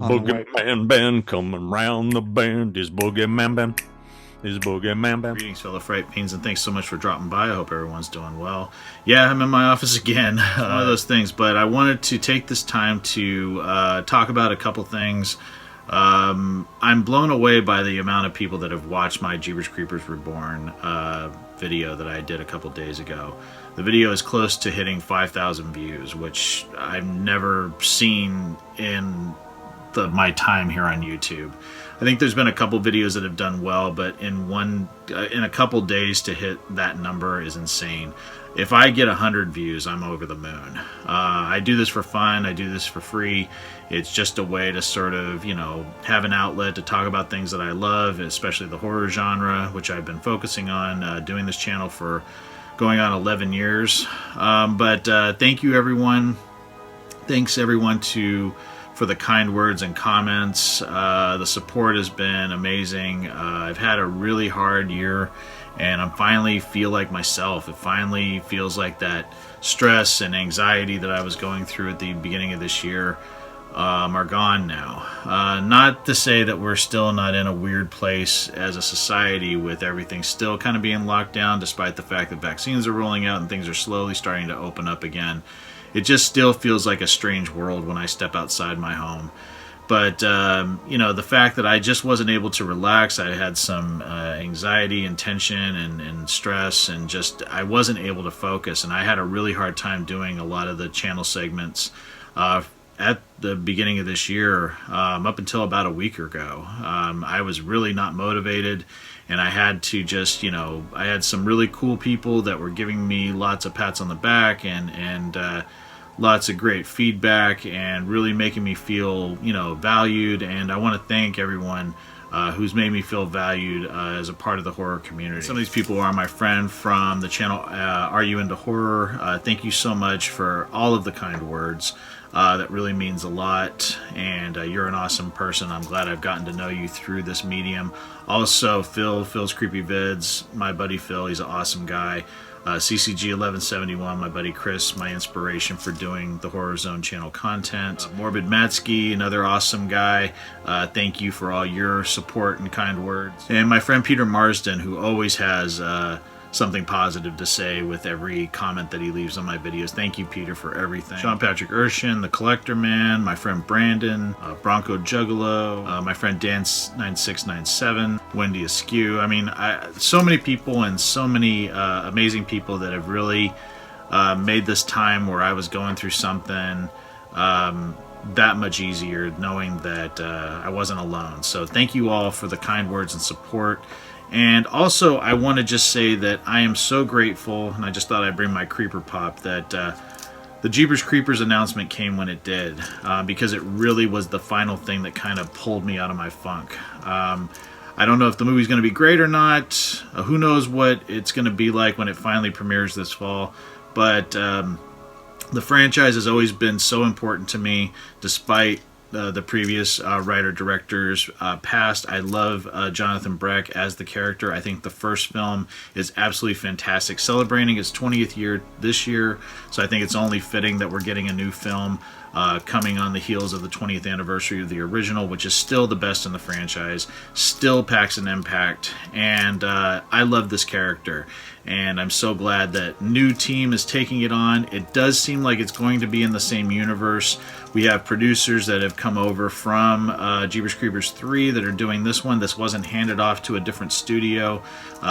on the way. BoogeyMan band coming round the bend. Is BoogeyMan band? Is BoogeyMan band? Greetings, fellow fright fiends, and thanks so much for dropping by. I hope everyone's doing well. Yeah, I'm in my office again. One of those things, but I wanted to take this time to talk about a couple things. I'm blown away by the amount of people that have watched my Jeepers Creepers Reborn video that I did a couple days ago. The video is close to hitting 5,000 views, which I've never seen in my time here on YouTube. I think there's been a couple videos that have done well, but in a couple days to hit that number is insane. If I get 100 views, I'm over the moon. I do this for fun. I do this for free. It's just a way to sort of, have an outlet to talk about things that I love, especially the horror genre, which I've been focusing on, doing this channel for going on 11 years. But thank you, everyone. Thanks, everyone, for the kind words and comments. The support has been amazing. I've had a really hard year, and I finally feel like myself. It finally feels like that stress and anxiety that I was going through at the beginning of this year are gone now. Not to say that we're still not in a weird place as a society with everything still kind of being locked down, despite the fact that vaccines are rolling out and things are slowly starting to open up again. It just still feels like a strange world when I step outside my home. But, the fact that I just wasn't able to relax, I had some anxiety and tension and stress, and just I wasn't able to focus. And I had a really hard time doing a lot of the channel segments at the beginning of this year, up until about a week ago. I was really not motivated, and I had to just, I had some really cool people that were giving me lots of pats on the back and lots of great feedback and really making me feel, valued. And I want to thank everyone who's made me feel valued as a part of the horror community. Some of these people are my friend from the channel Are You Into Horror? Thank you so much for all of the kind words. That really means a lot, and you're an awesome person. I'm glad I've gotten to know you through this medium. Also, Phil's Creepy Vids, my buddy Phil, he's an awesome guy. CCG1171, my buddy Chris, my inspiration for doing the Horror Zone channel content. Morbid Matsky, another awesome guy. Thank you for all your support and kind words. And my friend Peter Marsden, who always has something positive to say with every comment that he leaves on my videos. Thank you, Peter, for everything. Sean Patrick Urshan, the Collector Man, my friend Brandon, Bronco Juggalo, my friend Dan9697, Wendy Askew. I mean, so many people and so many amazing people that have really made this time where I was going through something that much easier, knowing that I wasn't alone. So thank you all for the kind words and support. And also, I want to just say that I am so grateful, and I just thought I'd bring my creeper pop, that the Jeepers Creepers announcement came when it did, because it really was the final thing that kind of pulled me out of my funk. I don't know if the movie's going to be great or not. Who knows what it's going to be like when it finally premieres this fall. But the franchise has always been so important to me, despite the previous writer-directors passed. I love Jonathan Breck as the character. I think the first film is absolutely fantastic, celebrating its 20th year this year, so I think it's only fitting that we're getting a new film coming on the heels of the 20th anniversary of the original, which is still the best in the franchise, still packs an impact, and I love this character. And I'm so glad that new team is taking it on. It does seem like it's going to be in the same universe. We have producers that have come over from Jeepers Creepers 3 that are doing this one. This wasn't handed off to a different studio.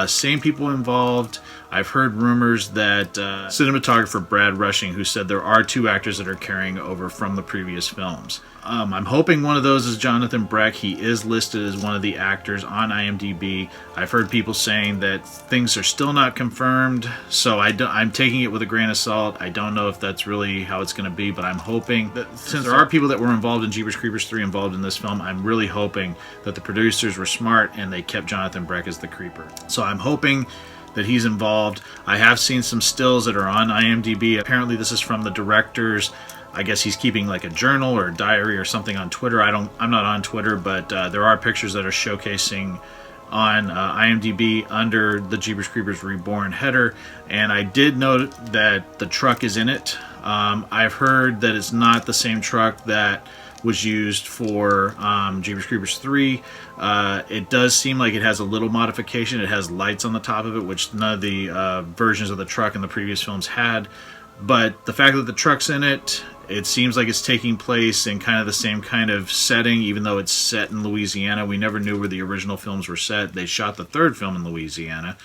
Same people involved. I've heard rumors that cinematographer Brad Rushing, who said there are 2 actors that are carrying over from the previous films. I'm hoping one of those is Jonathan Breck. He is listed as one of the actors on IMDb. I've heard people saying that things are still not confirmed, so I'm taking it with a grain of salt. I don't know if that's really how it's going to be, but I'm hoping that since there are people that were involved in Jeepers Creepers 3 involved in this film, I'm really hoping that the producers were smart and they kept Jonathan Breck as the creeper. So I'm hoping that he's involved. I have seen some stills that are on IMDb. Apparently this is from the directors. I guess he's keeping like a journal or a diary or something on Twitter. I'm not on Twitter, but there are pictures that are showcasing on IMDb under the Jeepers Creepers Reborn header, and I did note that the truck is in it. I've heard that it's not the same truck that was used for Jeepers Creepers 3. It does seem like it has a little modification. It has lights on the top of it, which none of the versions of the truck in the previous films had. But the fact that the truck's in it, it seems like it's taking place in kind of the same kind of setting, even though it's set in Louisiana. We never knew where the original films were set. They shot the third film in Louisiana.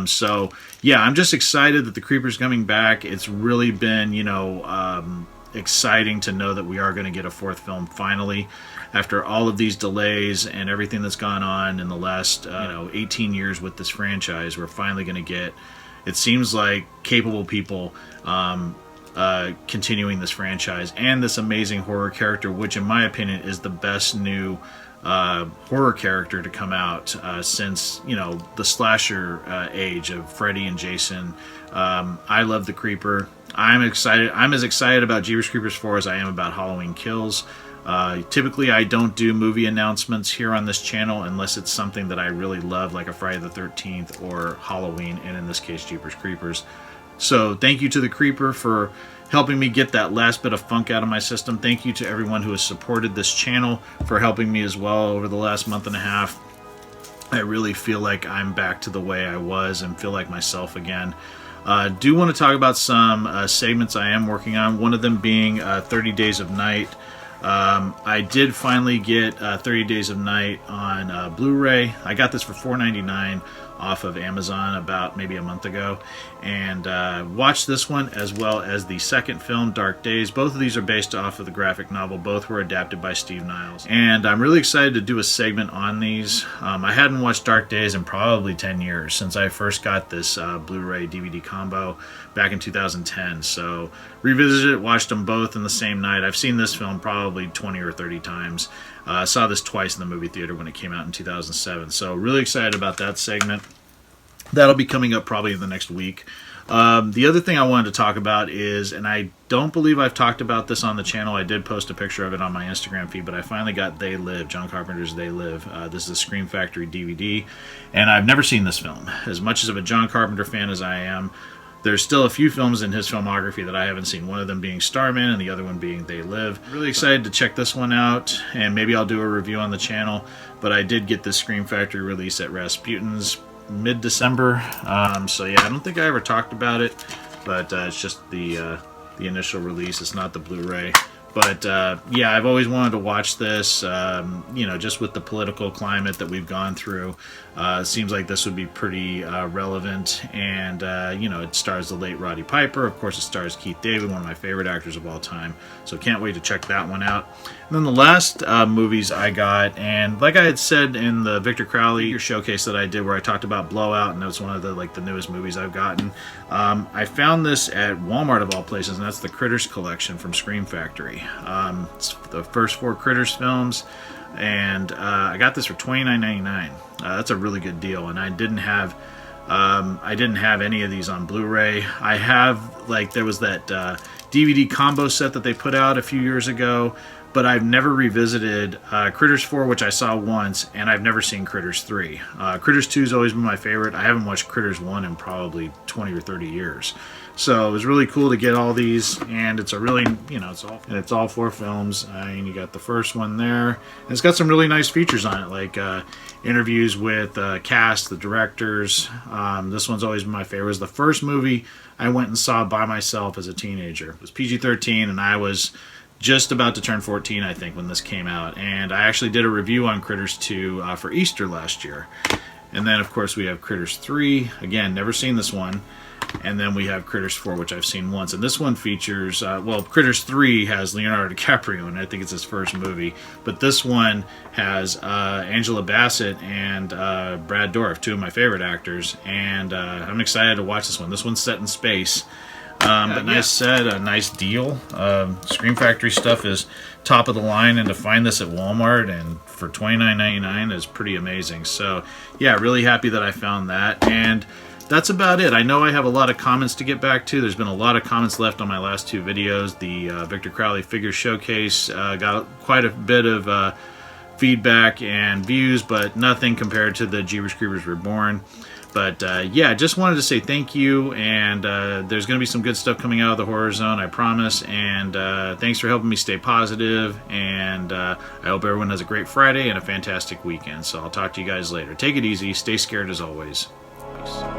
So, yeah, I'm just excited that the Creeper's coming back. It's really been, you know, exciting to know that we are going to get a fourth film finally. After all of these delays and everything that's gone on in the last, 18 years with this franchise, we're finally going to get, it seems like, capable people continuing this franchise and this amazing horror character, which in my opinion is the best new horror character to come out since, you know, the slasher age of Freddy and Jason. I love the Creeper. I'm excited. I'm as excited about Jeepers Creepers 4 as I am about Halloween Kills. Typically I don't do movie announcements here on this channel unless it's something that I really love, like a Friday the 13th or Halloween, and in this case Jeepers Creepers. So thank you to the Creeper for helping me get that last bit of funk out of my system. Thank you to everyone who has supported this channel for helping me as well over the last month and a half. I really feel like I'm back to the way I was and feel like myself again. Do want to talk about some segments I am working on, one of them being 30 Days of Night. I did finally get 30 Days of Night on Blu-ray. I got this for $4.99 off of Amazon about maybe a month ago, and watched this one as well as the second film, Dark Days. Both of these are based off of the graphic novel. Both were adapted by Steve Niles, and I'm really excited to do a segment on these. I hadn't watched Dark Days in probably 10 years since I first got this Blu-ray DVD combo back in 2010, so revisited it, watched them both in the same night. I've seen this film probably 20 or 30 times. I saw this twice in the movie theater when it came out in 2007, so really excited about that segment. That'll be coming up probably in the next week. The other thing I wanted to talk about is, and I don't believe I've talked about this on the channel, I did post a picture of it on my Instagram feed, but I finally got They Live, John Carpenter's They Live. This is a Scream Factory DVD, and I've never seen this film. As much of a John Carpenter fan as I am, there's still a few films in his filmography that I haven't seen, one of them being Starman and the other one being They Live. Really excited to check this one out, and maybe I'll do a review on the channel, but I did get this Scream Factory release at Rasputin's mid-December, so yeah, I don't think I ever talked about it, but it's just the initial release. It's not the Blu-ray. But yeah, I've always wanted to watch this, you know, just with the political climate that we've gone through. It seems like this would be pretty relevant, and you know, it stars the late Roddy Piper. Of course, it stars Keith David, one of my favorite actors of all time, so can't wait to check that one out. And then the last movies I got, and like I had said in the Victor Crowley showcase that I did where I talked about Blowout, and that was one of the newest movies I've gotten, I found this at Walmart of all places, and that's the Critters collection from Scream Factory. It's the first 4 Critters films, and I got this for $29.99. That's a really good deal, and I didn't have any of these on Blu-ray. I have, like, there was that DVD combo set that they put out a few years ago, but I've never revisited Critters 4, which I saw once, and I've never seen Critters 3. Critters 2 has always been my favorite. I haven't watched Critters 1 in probably 20 or 30 years. So it was really cool to get all these, and it's a really, you know, it's all 4 films. And you got the first one there, and it's got some really nice features on it, like interviews with cast, the directors. This one's always been my favorite. It was the first movie I went and saw by myself as a teenager. It was PG-13, and I was just about to turn 14, I think, when this came out. And I actually did a review on Critters 2 for Easter last year. And then, of course, we have Critters 3. Again, never seen this one. And then we have Critters 4, which I've seen once. And this one features, well, Critters 3 has Leonardo DiCaprio, and I think it's his first movie. But this one has Angela Bassett and Brad Dourif, 2 of my favorite actors. And I'm excited to watch this one. This one's set in space. But nice set, a nice deal. Scream Factory stuff is top of the line, and to find this at Walmart and for $29.99 is pretty amazing. So yeah, really happy that I found that. And that's about it. I know I have a lot of comments to get back to. There's been a lot of comments left on my last 2 videos. The Victor Crowley Figure Showcase got quite a bit of feedback and views, but nothing compared to the Jeepers Creepers Reborn. But yeah, just wanted to say thank you, and there's going to be some good stuff coming out of the Horror Zone, I promise. And thanks for helping me stay positive, and I hope everyone has a great Friday and a fantastic weekend. So I'll talk to you guys later. Take it easy. Stay scared as always. Peace.